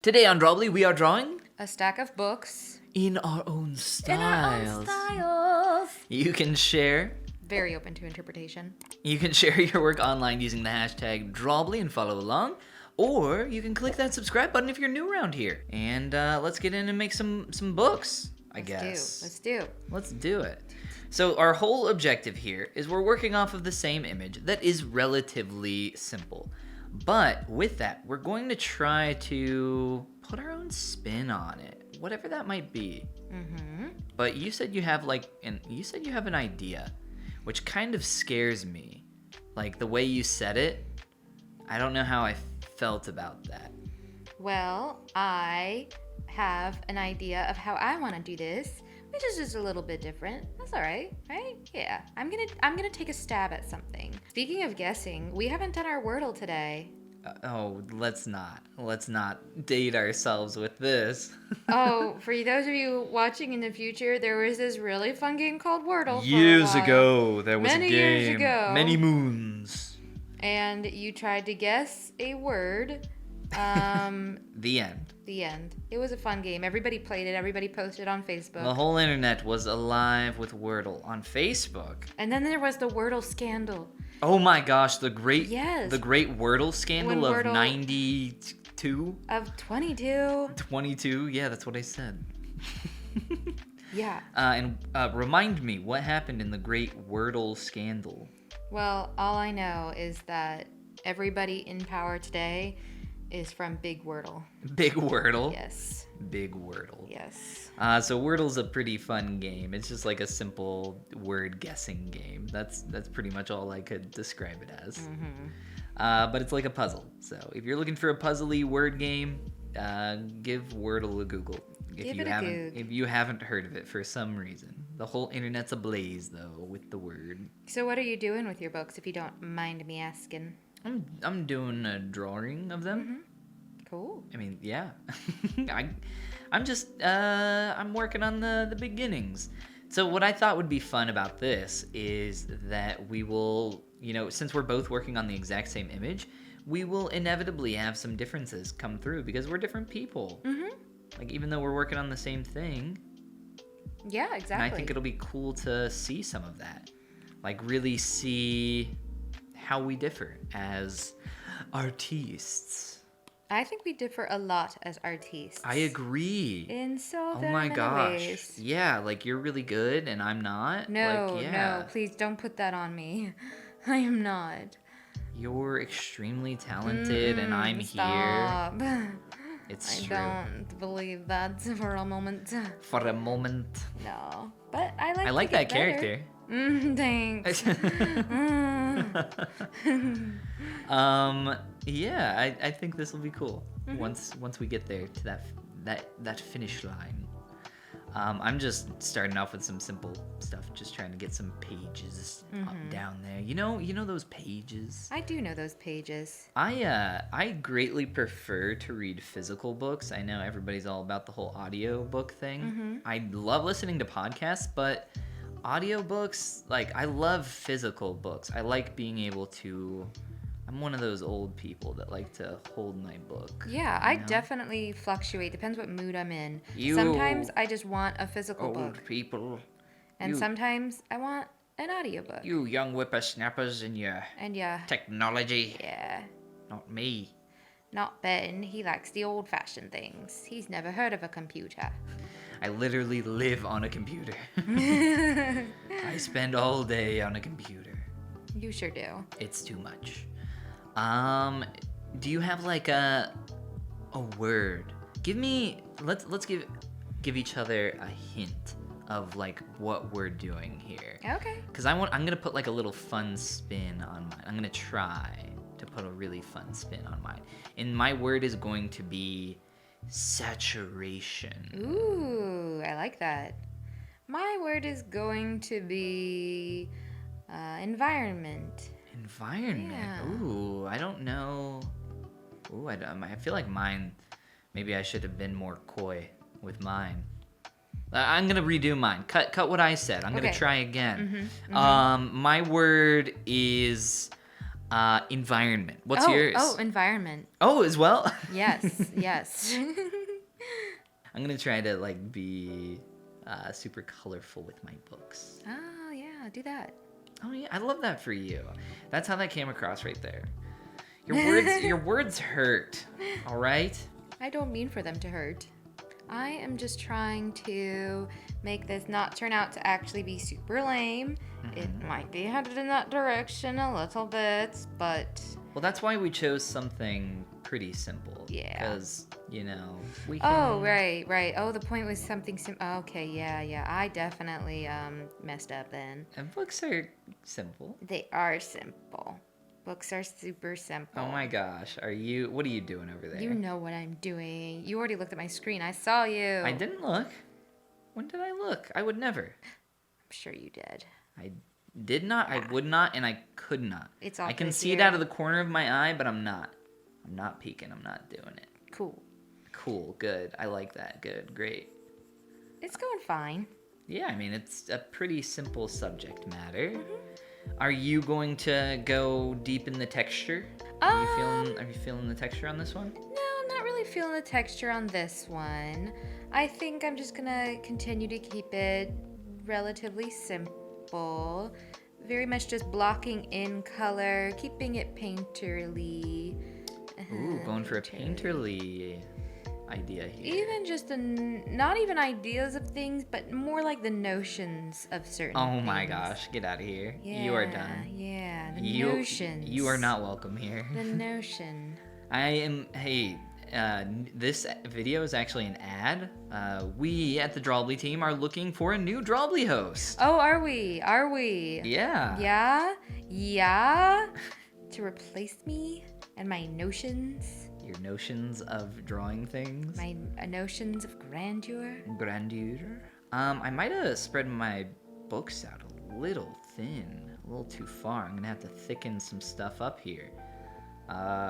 Today on Drawbli, we are drawing A stack of books. in our own styles. In our own styles. You can share Very open to interpretation. your work online using the hashtag Drawbli and follow along. Or you can click that subscribe button if you're new around here. And let's get in and make some books, I guess. Let's do it. So our whole objective here is we're working off of the same image that is relatively simple. But with that, we're going to try to put our own spin on it, whatever that might be. Mm-hmm. But you said you have an idea, which kind of scares me. Like the way you said it, I don't know how I felt about that. Well, I have an idea of how I want to do this, which is just a little bit different. That's all right, right? Yeah. I'm gonna take a stab at something. Speaking of guessing, we haven't done our Wordle today. Let's not date ourselves with this. Oh, for those of you watching in the future, there was this really fun game called Wordle. Years ago, there was Many a game. years ago. Many moons. And you tried to guess a word. The end. The end. It was a fun game. Everybody played it. Everybody posted on Facebook. The whole internet was alive with Wordle on Facebook. And then there was the Wordle scandal. Oh my gosh, the great Wordle scandal When of Wordle- 92? Of 22. 22? Yeah, that's what I said. Yeah. And remind me, what happened in the great Wordle scandal? Well, all I know is that everybody in power today is from Big Wordle. Big Wordle? Yes. Big Wordle. Yes. So Wordle's a pretty fun game. It's just like a simple word guessing game. That's pretty much all I could describe it as. Mm-hmm. But it's like a puzzle. So if you're looking for a puzzly word game, give Wordle a Google. If you haven't heard of it for some reason. The whole internet's ablaze though with the word. So what are you doing with your books, if you don't mind me asking? I'm doing a drawing of them. Mm-hmm. Cool. I mean, yeah. I'm working on the beginnings. So what I thought would be fun about this is that we will, since we're both working on the exact same image, we will inevitably have some differences come through because we're different people. Mm-hmm. Like, even though we're working on the same thing. Yeah, exactly. And I think it'll be cool to see some of that. Like, really see how we differ as artistes. I think we differ a lot as artistes. I agree. In so Oh very my many gosh. ways. Yeah, like you're really good and I'm not. No, yeah. no, please don't put that on me. I am not. You're extremely talented and I'm stop. here. It's true. I don't believe that for a moment. For a moment. No, but I like that character. Thanks. Yeah, I think this will be cool. Mm-hmm. Once we get there to that finish line. I'm just starting off with some simple stuff, just trying to get some pages up down there. You know those pages? I do know those pages. I greatly prefer to read physical books. I know everybody's all about the whole audio book thing. Mm-hmm. I love listening to podcasts, but audiobooks, like, I love physical books. I like being able to... I'm one of those old people that like to hold my book. Yeah, I definitely fluctuate. Depends what mood I'm in. You sometimes I just want a physical old book. people. And sometimes I want an audiobook. You young whippersnappers and your technology. Yeah. Not me. Not Ben. He likes the old-fashioned things. He's never heard of a computer. I literally live on a computer. I spend all day on a computer. You sure do. It's too much. Do you have like a word? Let's give each other a hint of like what we're doing here. Okay. Cuz I'm going to put like a little fun spin on mine. I'm going to try to put a really fun spin on mine. And my word is going to be saturation. Ooh, I like that. My word is going to be environment. Environment. Yeah. Ooh, I don't know. Ooh, I feel like mine. Maybe I should have been more coy with mine. I'm gonna redo mine. Cut what I said. I'm gonna try again. My word is Environment. What's yours? Oh, environment. Oh, as well? Yes, yes. I'm going to try to, like, be super colorful with my books. Oh, yeah, do that. Oh, yeah, I love that for you. That's how that came across right there. Your words hurt, all right? I don't mean for them to hurt. I am just trying to make this not turn out to actually be super lame. It might be headed in that direction a little bit, but... Well, that's why we chose something pretty simple. Yeah. Because, you know, we can... Oh, right. Oh, the point was something okay, yeah. I definitely messed up then. And books are simple. They are simple. Books are super simple. Oh my gosh, what are you doing over there? You know what I'm doing. You already looked at my screen. I saw you. I didn't look. When did I look? I would never. I'm sure you did. I did not, I would not, and I could not. It's all I can good see it here. out of the corner of my eye, but I'm not. I'm not peeking. I'm not doing it. Cool, good. I like that. Good, great. It's going fine. Yeah, I mean, it's a pretty simple subject matter. Are you going to go deep in the texture? Are you feeling the texture on this one? No, I'm not really feeling the texture on this one. I think I'm just gonna continue to keep it relatively simple. Very much just blocking in color, keeping it painterly. Ooh, going for a painterly idea here. Even just not even ideas of things, but more like the notions of certain things. Oh my gosh, get out of here. Yeah, You are done. Yeah, the notions. You are not welcome here. The notion. This video is actually an ad. We at the Drawbli team are looking for a new Drawbli host. Oh, are we? Yeah. Yeah? To replace me and my notions? Your notions of drawing things. My notions of grandeur? I might have spread my books out a little thin, a little too far. I'm gonna have to thicken some stuff up here.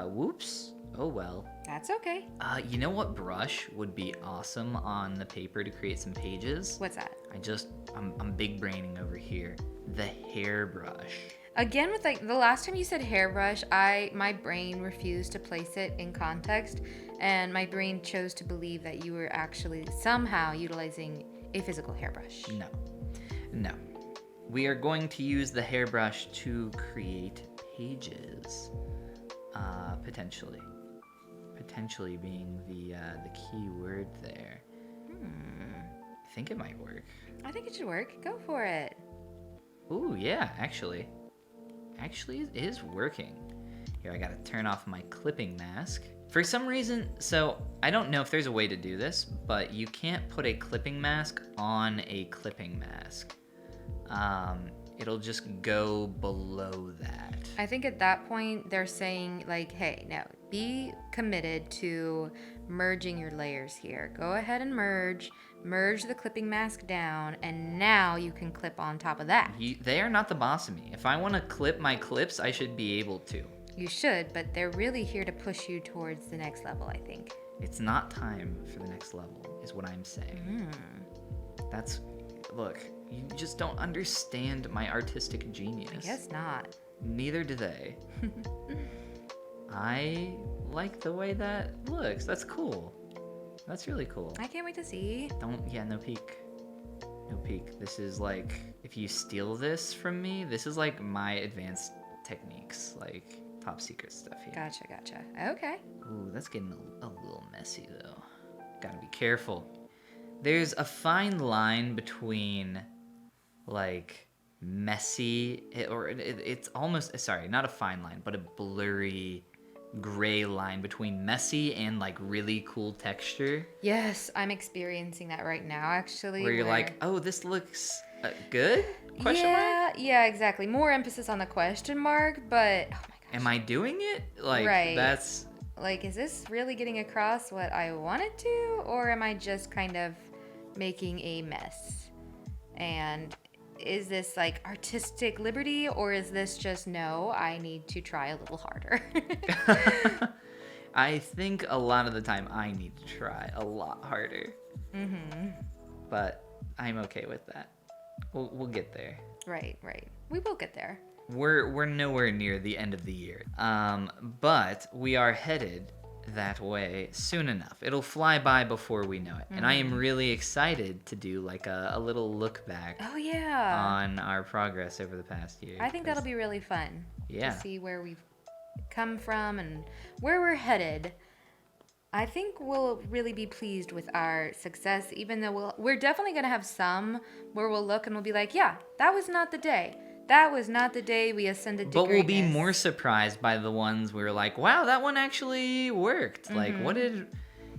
Whoops. Oh well. That's okay. You know what brush would be awesome on the paper to create some pages? What's that? I'm big braining over here. The hairbrush. Again, with like the last time you said hairbrush, my brain refused to place it in context, and my brain chose to believe that you were actually somehow utilizing a physical hairbrush. No. We are going to use the hairbrush to create pages. Potentially being the key word there. I think it might work. I think it should work. Go for it. Ooh, yeah, actually it is working. Here, I gotta turn off my clipping mask. For some reason, so I don't know if there's a way to do this, but you can't put a clipping mask on a clipping mask. It'll just go below that. I think at that point they're saying like, hey, no, be committed to merging your layers here. Go ahead and merge the clipping mask down, and now you can clip on top of that. They are not the boss of me. If I want to clip my clips, I should be able to. You should, but they're really here to push you towards the next level, I think. It's not time for the next level, is what I'm saying. Look, you just don't understand my artistic genius. I guess not. Neither do they. I like the way that looks. That's cool. That's really cool. I can't wait to see. No peek. No peek. This is like, if you steal this from me, this is like my advanced techniques, like top secret stuff here. Gotcha. Okay. Ooh, that's getting a little messy though. Gotta be careful. There's a fine line between like messy, it's almost, sorry, not a fine line, but a blurry gray line between messy and like really cool texture. Yes, I'm experiencing that right now, actually. Where you're like, oh, this looks good? Question mark? Yeah, exactly. More emphasis on the question mark, but oh my gosh. Am I doing it? Like, right. That's... Like, is this really getting across what I wanted to, or am I just kind of making a mess? And is this like artistic liberty, or is this just, no, I need to try a little harder? I think a lot of the time I need to try a lot harder. But I'm okay with that. We'll get there. Right. We will get there. we're nowhere near the end of the year. But we are headed that way soon enough. It'll fly by before we know it. And I am really excited to do like a little look back Oh yeah. on our progress over the past year. I think that'll be really fun. Yeah. To see where we've come from and where we're headed. I think we'll really be pleased with our success, even though we're definitely going to have some where we'll look and we'll be like, yeah, that was not the day. That was not the day we ascended to But greatness. we'll be more surprised by the ones we were like, wow, that one actually worked. Like,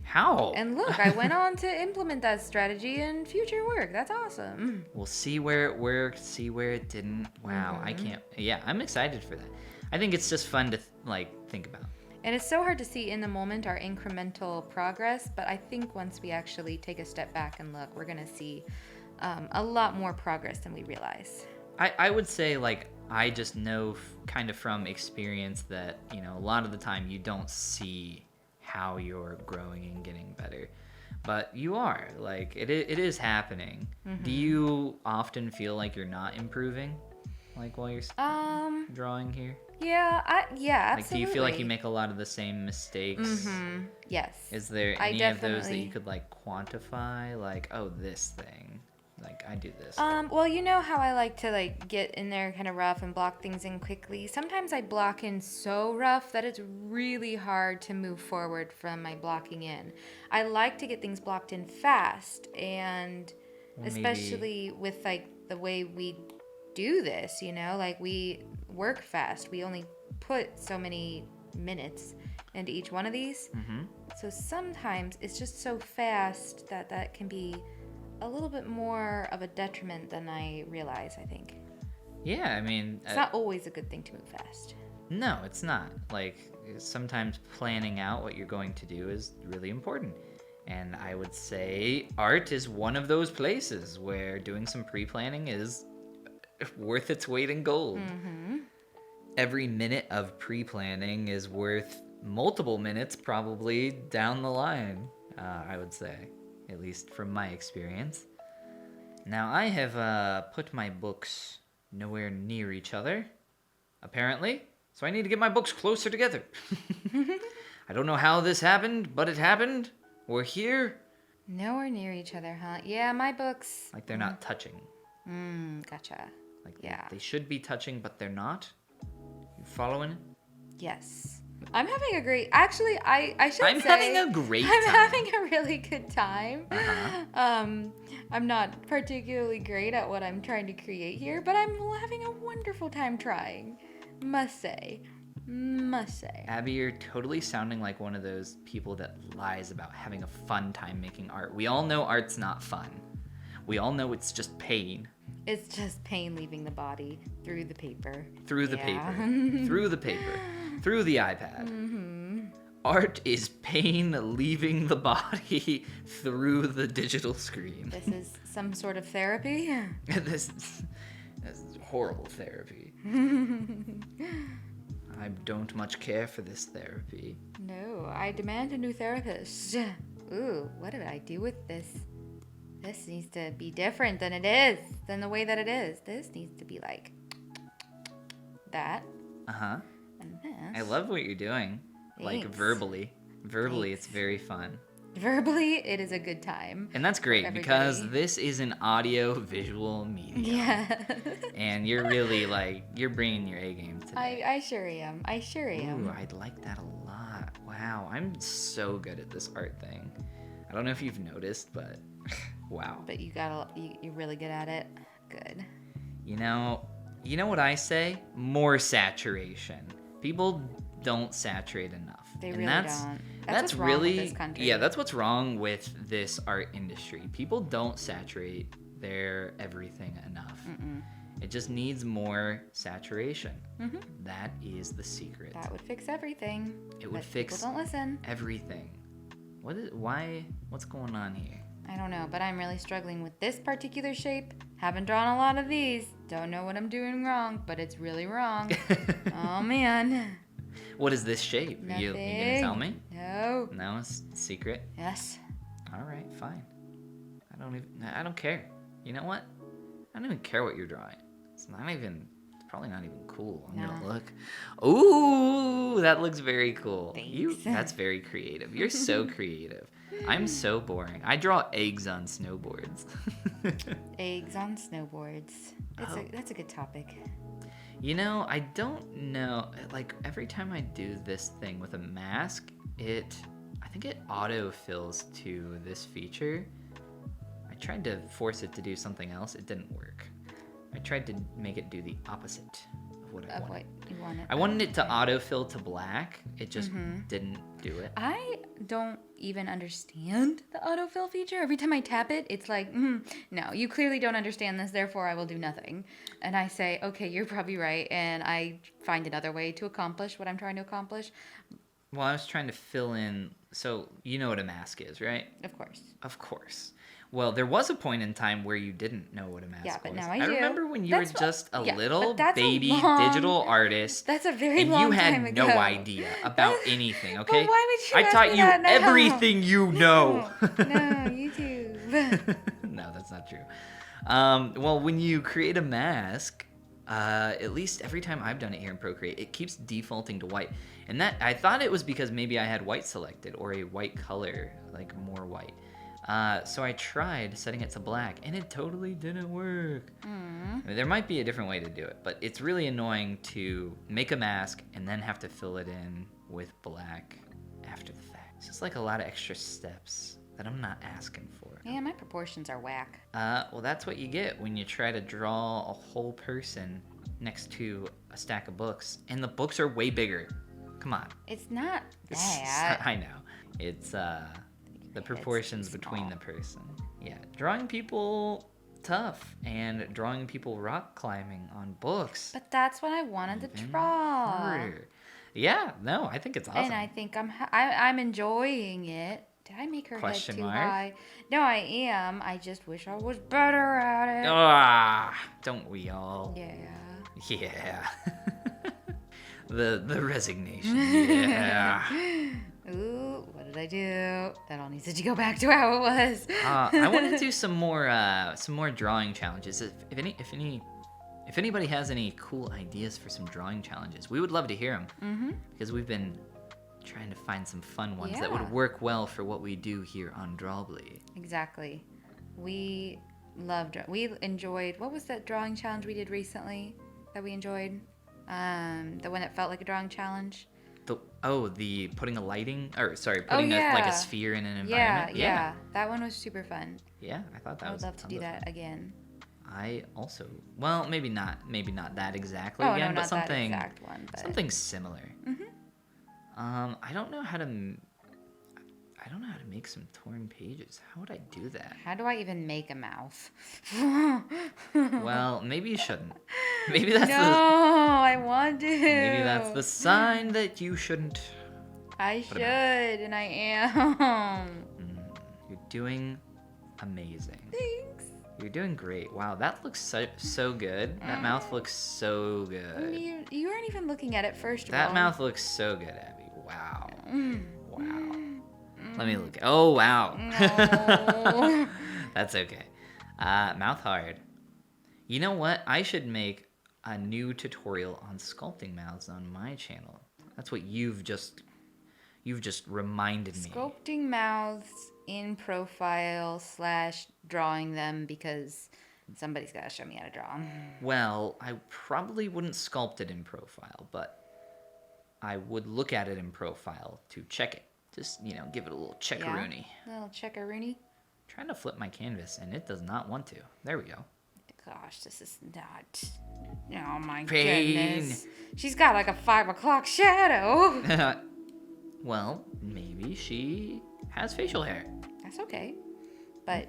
how? And look, I went on to implement that strategy in future work. That's awesome. We'll see where it worked, see where it didn't. Wow, I can't. Yeah, I'm excited for that. I think it's just fun to think about. And it's so hard to see in the moment our incremental progress, but I think once we actually take a step back and look, we're going to see a lot more progress than we realize. I would say, I just know kind of from experience that, a lot of the time you don't see how you're growing and getting better. But you are. It is happening. Do you often feel like you're not improving? While you're drawing here? Yeah, absolutely. Do you feel like you make a lot of the same mistakes? Yes. Is there any of those that you could quantify? Oh, this thing. I do this. Well, you know how I like to get in there kind of rough and block things in quickly. Sometimes I block in so rough that it's really hard to move forward from my blocking in. I like to get things blocked in fast, and especially with the way we do this, we work fast. We only put so many minutes into each one of these. So sometimes it's just so fast that can be a little bit more of a detriment than I realize, I think. Yeah, I mean... It's not always a good thing to move fast. No, it's not. Sometimes planning out what you're going to do is really important. And I would say art is one of those places where doing some pre-planning is worth its weight in gold. Every minute of pre-planning is worth multiple minutes probably down the line, I would say. At least from my experience. Now, I have put my books nowhere near each other, apparently, so I need to get my books closer together. I don't know how this happened, but it happened. We're here. Nowhere near each other, huh? Yeah, my books... They're not touching. Gotcha. They should be touching, but they're not. You following? Yes. I'm having a great... Actually, I should say... I'm having a great time. I'm having a really good time. Uh-huh. I'm not particularly great at what I'm trying to create here, but I'm having a wonderful time trying. Must say. Abby, you're totally sounding like one of those people that lies about having a fun time making art. We all know art's not fun. We all know it's just pain. It's just pain leaving the body through the paper. Through the paper. Through the paper. Through the iPad. Art is pain leaving the body through the digital screen. This is some sort of therapy? This is horrible therapy. I don't much care for this therapy. No, I demand a new therapist. Ooh, what did I do with this? This needs to be different than it is, than the way that it is. This needs to be like that. Uh-huh. And this. I love what you're doing. Thanks. Verbally. Verbally, Thanks. It's very fun. Verbally, it is a good time. And that's great everybody. because this is an audio-visual medium. Yeah. And you're really you're bringing your A game today. I sure am. Ooh, I'd like that a lot. Wow, I'm so good at this art thing. I don't know if you've noticed, but wow. But you're really good at it. Good. You know what I say? More saturation. People don't saturate enough. They and really don't. That's what's wrong really with this country. Yeah, that's what's wrong with this art industry. People don't saturate their everything enough. It just needs more saturation. That is the secret. That would fix everything. It would fix people don't listen. everything. What's going on here? I don't know, but I'm really struggling with this particular shape. Haven't drawn a lot of these. Don't know what I'm doing wrong, but it's really wrong. Oh man. What is this shape? Nothing. You gonna tell me? No. No, it's secret. Yes. All right, fine. I don't care. You know what? I don't even care what you're drawing. It's probably not even cool. I'm No. gonna look. Ooh, that looks very cool. Thanks. That's very creative. You're so creative. I'm so boring. I draw eggs on snowboards. Eggs on snowboards. That's a good topic. You know, I don't know. Like, every time I do this thing with a mask, I think it autofills to this feature. I tried to force it to do something else. It didn't work. I tried to make it do the opposite of what I wanted. What you wanted. I wanted it to autofill to black. It just didn't do it. I don't even understand the autofill feature. Every time I tap it, it's like, no, you clearly don't understand this, therefore I will do nothing. And I say, okay, you're probably right, and I find another way to accomplish what I'm trying to accomplish. Well, I was trying to fill in, so you know what a mask is, right? Of course. Of course. Well, there was a point in time where you didn't know what a mask was. Yeah, but now I do. Remember when you were just a little baby digital artist. That's a very long time ago. And you had no idea about anything, okay? Well, why would you I taught you ask me that now? everything you know. No, YouTube. No, that's not true. Well, when you create a mask, at least every time I've done it here in Procreate, it keeps defaulting to white. And that I thought it was because maybe I had white selected or a white color, like more white. So I tried setting it to black, and it totally didn't work. I mean, there might be a different way to do it, but it's really annoying to make a mask and then have to fill it in with black after the fact. It's just like a lot of extra steps that I'm not asking for. Yeah, my proportions are whack. Well, that's what you get when you try to draw a whole person next to a stack of books, and the books are way bigger. Come on. It's not that. I know. It's the proportions between the person. Yeah, drawing people tough and drawing people rock climbing on books. But that's what I wanted to draw. Harder. Yeah, no, I think it's awesome. And I think I'm enjoying it. Did I make her head too high? No, I am. I just wish I was better at it. Ah, don't we all? Yeah. Yeah. the resignation. Yeah. Ooh, what did I do? That all needs to go back to how it was. I want to do some more drawing challenges. If anybody has any cool ideas for some drawing challenges, we would love to hear them. Because we've been trying to find some fun ones that would work well for what we do here on Drawbli. Exactly. We enjoyed, what was that drawing challenge we did recently that we enjoyed? The one that felt like a drawing challenge? The putting a sphere in an environment. Yeah. That one was super fun. Yeah, I thought that was. I would love to do that again. I also, well, maybe not that exactly again, but not something, that exact one, but... something similar. I don't know how to make some torn pages. How would I do that? How do I even make a mouth? Well, maybe you shouldn't. Maybe that's I want to. Maybe that's the sign that you shouldn't. I should, and I am. You're doing amazing. Thanks. You're doing great. Wow, that looks so good. That mouth looks so good. You weren't even looking at it first of all. That mouth looks so good, Abby. Wow. Wow. Let me look. Oh, wow. No. That's okay. Mouth hard. You know what? I should make a new tutorial on sculpting mouths on my channel. That's what you've just reminded me. Sculpting mouths in profile / drawing them because somebody's got to show me how to draw them. Well, I probably wouldn't sculpt it in profile, but I would look at it in profile to check it. Just, give it a little checkaroony. Yeah, a little checkaroony. Trying to flip my canvas, and it does not want to. There we go. Gosh, this is not... Oh, my Pain. goodness. She's got like a 5 o'clock shadow. Well, maybe she has facial hair. That's okay. But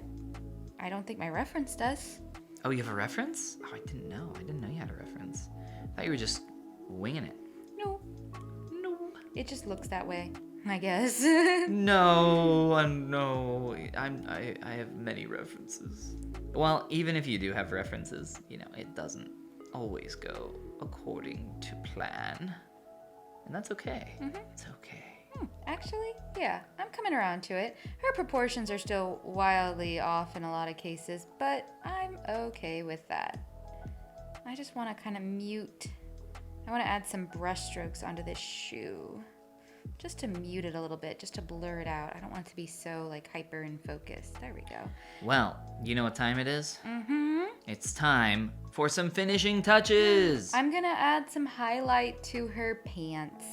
I don't think my reference does. Oh, you have a reference? Oh, I didn't know. I didn't know you had a reference. I thought you were just winging it. No. It just looks that way, I guess. No. I have many references. Well, even if you do have references, it doesn't always go according to plan. And that's okay. It's okay. Actually, yeah, I'm coming around to it. Her proportions are still wildly off in a lot of cases, but I'm okay with that. I just want to kind of mute. I want to add some brush strokes onto this shoe. Just to mute it a little bit, just to blur it out. I don't want it to be so like hyper and focused. There we go. Well, you know what time it is? Mm-hmm. It's time for some finishing touches. I'm gonna add some highlight to her pants.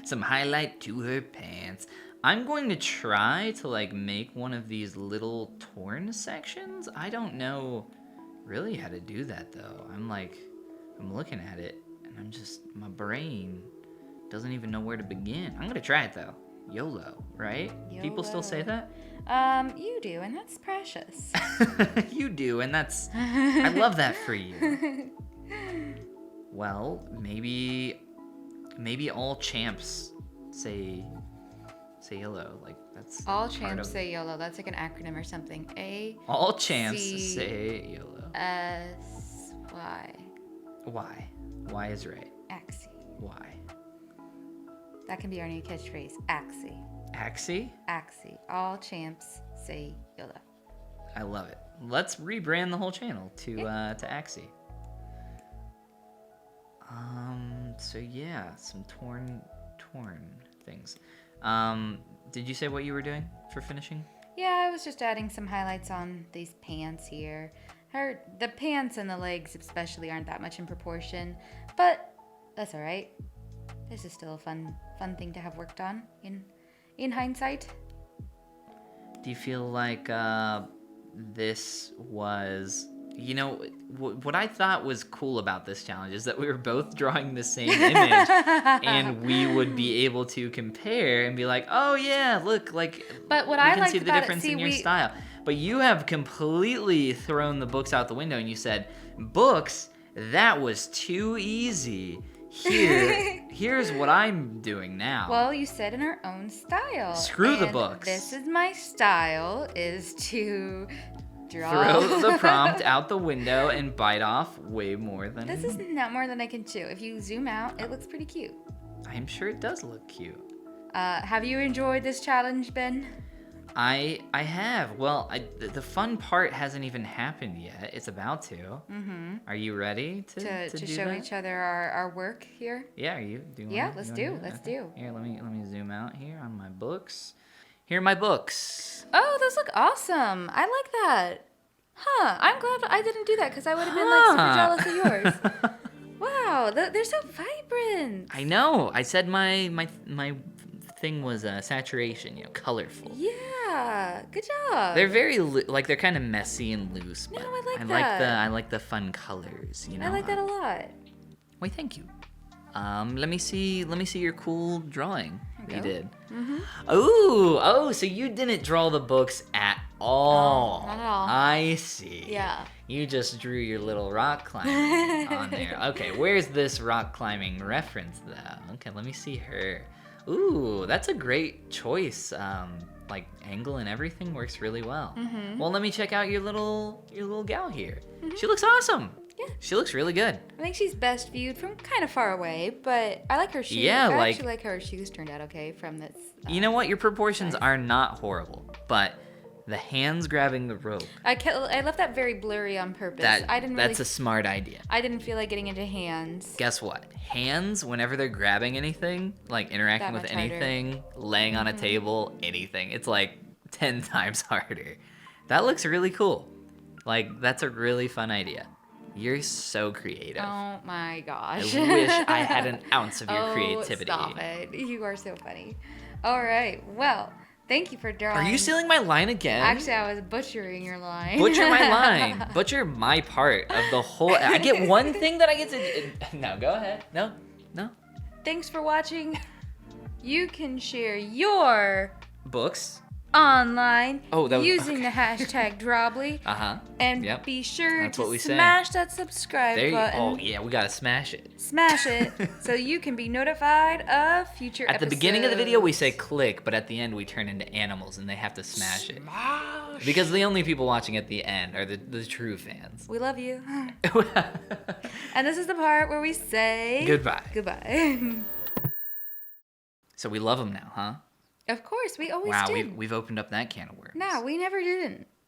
Some highlight to her pants. I'm going to try to like make one of these little torn sections. I don't know really how to do that though. I'm looking at it and my brain doesn't even know where to begin. I'm gonna try it though. YOLO, right? YOLO. People still say that? You do, and that's precious. You do, and that's... I love that for you. Well, maybe all champs say YOLO. Like, that's... All champs say YOLO. That's like an acronym or something. All champs say YOLO. S-Y. Why? Why is right? Axie. Why? That can be our new catchphrase. Axie. Axie? Axie. All champs say YOLO. I love it. Let's rebrand the whole channel to Axie. So yeah, some torn things. Did you say what you were doing for finishing? Yeah, I was just adding some highlights on these pants here. The pants and the legs especially aren't that much in proportion, but that's all right. This is still a fun thing to have worked on in hindsight. Do you feel like this was, you know, what I thought was cool about this challenge is that we were both drawing the same image and we would be able to compare and be like, oh yeah, look, like, but what we I can liked see the about difference it, in your style. But you have completely thrown the books out the window and you said, books, that was too easy. Here's what I'm doing now. Well, you said in our own style. Screw the books. This is my style, is to draw. Throw the prompt out the window and bite off way more than... This is not more than I can chew. If you zoom out, it looks pretty cute. I'm sure it does look cute. Have you enjoyed this challenge, Ben? I have. Well, the fun part hasn't even happened yet. It's about to. Mm-hmm. Are you ready to do show that? each other our work here? Yeah, are you? Let's do. Here, let me zoom out here on my books. Here are my books. Oh, those look awesome. I like that. Huh. I'm glad I didn't do that because I would have been like super jealous of yours. Wow, they're so vibrant. I know. I said my thing was saturation, colorful. Yeah, good job. They're very they're kind of messy and loose. No, But I like that. I like the fun colors. I like that a lot. Why, thank you. Let me see your cool drawing you did. Mm-hmm. Oh, so you didn't draw the books at all. Not at all. I see. Yeah. You just drew your little rock climbing on there. Okay, where's this rock climbing reference though? Okay, let me see her. Ooh, that's a great choice. Like angle and everything works really well. Mm-hmm. Well, let me check out your little gal here. Mm-hmm. She looks awesome. Yeah. She looks really good. I think she's best viewed from kind of far away, but I like her shoes. Yeah, I actually like how her shoes turned out okay from this. You know what? Your proportions are not horrible, but the hands grabbing the rope. I left that very blurry on purpose. That's a smart idea. I didn't feel like getting into hands. Guess what? Hands, whenever they're grabbing anything, like interacting with anything, laying on a table, anything, it's like 10 times harder. That looks really cool. Like, that's a really fun idea. You're so creative. Oh my gosh. I wish I had an ounce of your creativity. Stop it. You are so funny. All right. Well, thank you for drawing. Are you stealing my line again? Actually, I was butchering your line. Butcher my line. Butcher my part of the whole... I get one thing that I get to... No, go ahead. No. Thanks for watching. You can share your... books. Online using the hashtag Drawbli. And be sure to smash that subscribe button. Oh yeah, we gotta smash it. Smash it so you can be notified of future episodes. At the beginning of the video we say click, but at the end we turn into animals and they have to smash it. Because the only people watching at the end are the true fans. We love you. And this is the part where we say goodbye. So we love them now, huh? Of course, we always did. did. Wow, we've opened up that can of worms. No, we never didn't.